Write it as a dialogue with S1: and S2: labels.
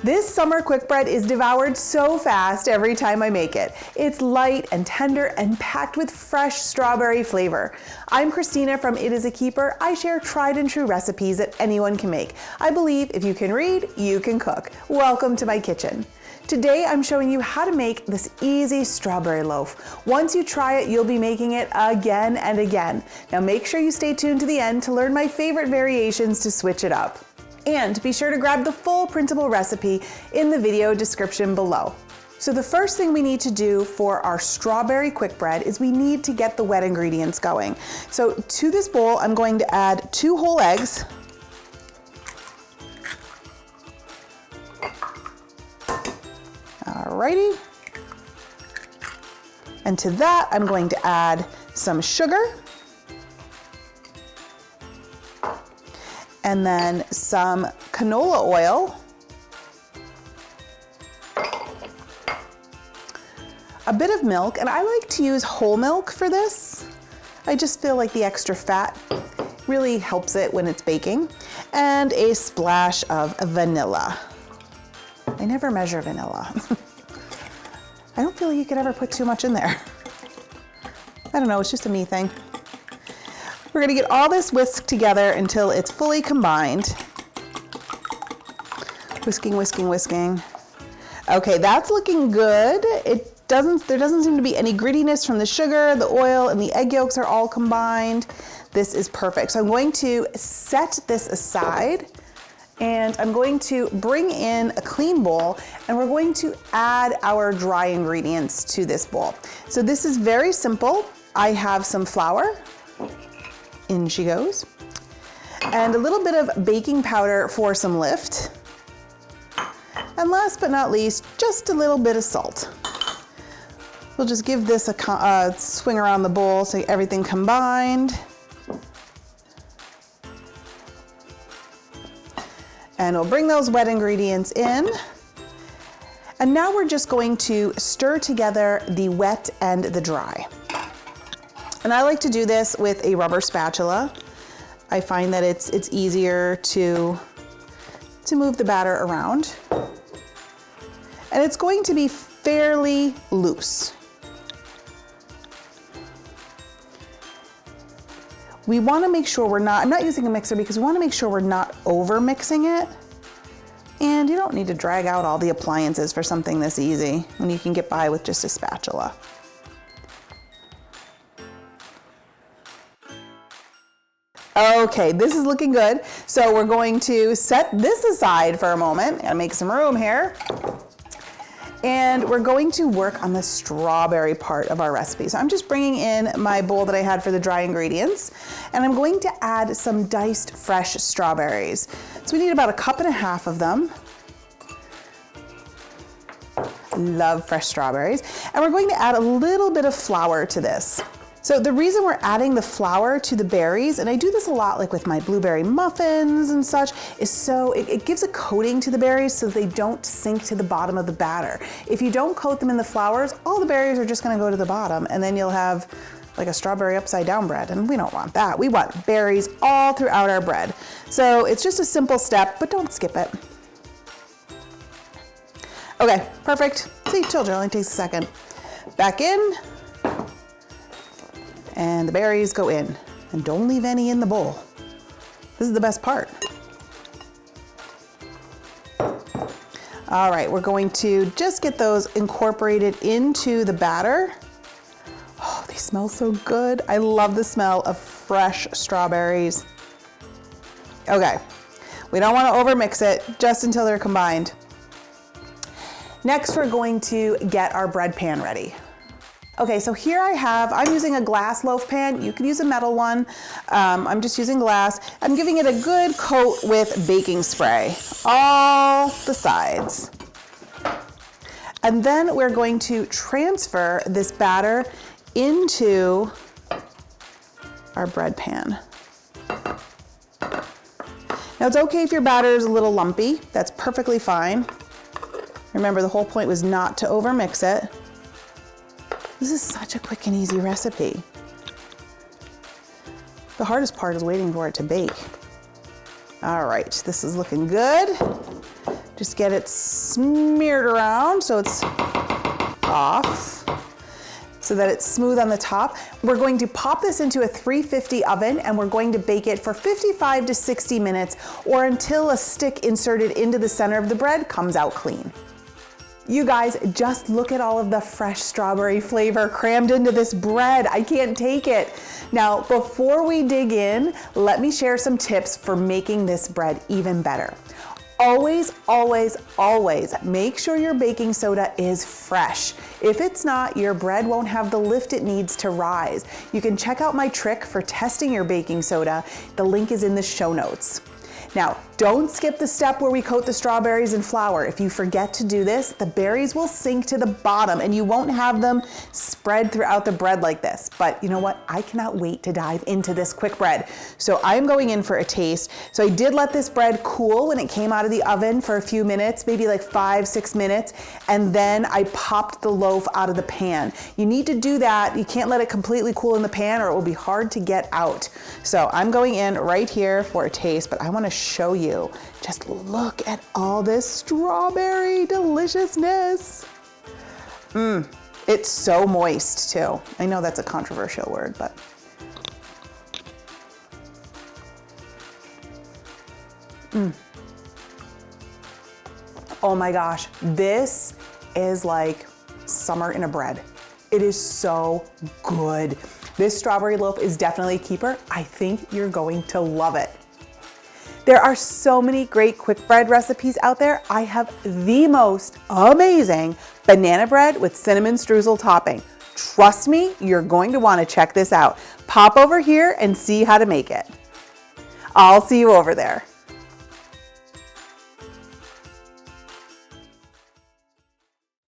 S1: This summer quick bread is devoured so fast every time I make it. It's light and tender and packed with fresh strawberry flavor. I'm Christina from It Is a Keeper. I share tried and true recipes that anyone can make. I believe if you can read, you can cook. Welcome to my kitchen. Today I'm showing you how to make this easy strawberry loaf. Once you try it, you'll be making it again and again. Now make sure you stay tuned to the end to learn my favorite variations to switch it up. And be sure to grab the full printable recipe in the video description below. So the first thing we need to do for our strawberry quick bread is we need to get the wet ingredients going. So to this bowl, I'm going to add 2 whole eggs. Alrighty. And to that, I'm going to add some sugar. And then some canola oil. A bit of milk, and I like to use whole milk for this. I just feel like the extra fat really helps it when it's baking. And a splash of vanilla. I never measure vanilla. I don't feel like you could ever put too much in there. I don't know, it's just a me thing. We're gonna get all this whisked together until it's fully combined. Whisking, whisking, whisking. Okay, that's looking good. There doesn't seem to be any grittiness from the sugar, the oil, and the egg yolks are all combined. This is perfect. So I'm going to set this aside. And I'm going to bring in a clean bowl, and we're going to add our dry ingredients to this bowl. So this is very simple. I have some flour, in she goes, and a little bit of baking powder for some lift. And last but not least, just a little bit of salt. We'll just give this a swing around the bowl so everything combined. And we'll bring those wet ingredients in. And now we're just going to stir together the wet and the dry. And I like to do this with a rubber spatula. I find that it's easier to move the batter around. And it's going to be fairly loose. We want to make sure I'm not using a mixer because we want to make sure we're not over mixing it. And you don't need to drag out all the appliances for something this easy when you can get by with just a spatula. Okay, this is looking good. So we're going to set this aside for a moment and make some room here. And we're going to work on the strawberry part of our recipe. So I'm just bringing in my bowl that I had for the dry ingredients, and I'm going to add some diced fresh strawberries. So we need about 1.5 cups of them. Love fresh strawberries. And we're going to add a little bit of flour to this. So the reason we're adding the flour to the berries, and I do this a lot like with my blueberry muffins and such, is so it gives a coating to the berries so they don't sink to the bottom of the batter. If you don't coat them in the flours, all the berries are just gonna go to the bottom, and then you'll have like a strawberry upside down bread, and we don't want that. We want berries all throughout our bread. So it's just a simple step, but don't skip it. Okay, perfect. See, told you, it only takes a second. Back in. And the berries go in, and don't leave any in the bowl. This is the best part. All right, we're going to just get those incorporated into the batter. Oh, they smell so good. I love the smell of fresh strawberries. Okay, we don't want to overmix it, just until they're combined. Next, we're going to get our bread pan ready. Okay, so here I'm using a glass loaf pan. You could use a metal one. I'm just using glass. I'm giving it a good coat with baking spray, all the sides. And then we're going to transfer this batter into our bread pan. Now it's okay if your batter is a little lumpy. That's perfectly fine. Remember, the whole point was not to overmix it. This is such a quick and easy recipe. The hardest part is waiting for it to bake. All right, this is looking good. Just get it smeared around so it's off, so that it's smooth on the top. We're going to pop this into a 350 oven and we're going to bake it for 55 to 60 minutes or until a stick inserted into the center of the bread comes out clean. You guys, just look at all of the fresh strawberry flavor crammed into this bread. I can't take it. Now, before we dig in, let me share some tips for making this bread even better. Always, always, always make sure your baking soda is fresh. If it's not, your bread won't have the lift it needs to rise. You can check out my trick for testing your baking soda. The link is in the show notes. Now, don't skip the step where we coat the strawberries in flour. If you forget to do this, the berries will sink to the bottom and you won't have them spread throughout the bread like this. But you know what? I cannot wait to dive into this quick bread. So I'm going in for a taste. So I did let this bread cool when it came out of the oven for a few minutes, maybe like 5-6 minutes, and then I popped the loaf out of the pan. You need to do that. You can't let it completely cool in the pan or it will be hard to get out. So I'm going in right here for a taste, but I want to show you. Just look at all this strawberry deliciousness. It's so moist too. I know that's a controversial word, but. Oh my gosh, this is like summer in a bread. It is so good. This strawberry loaf is definitely a keeper. I think you're going to love it. There are so many great quick bread recipes out there. I have the most amazing banana bread with cinnamon streusel topping. Trust me, you're going to want to check this out. Pop over here and see how to make it. I'll see you over there.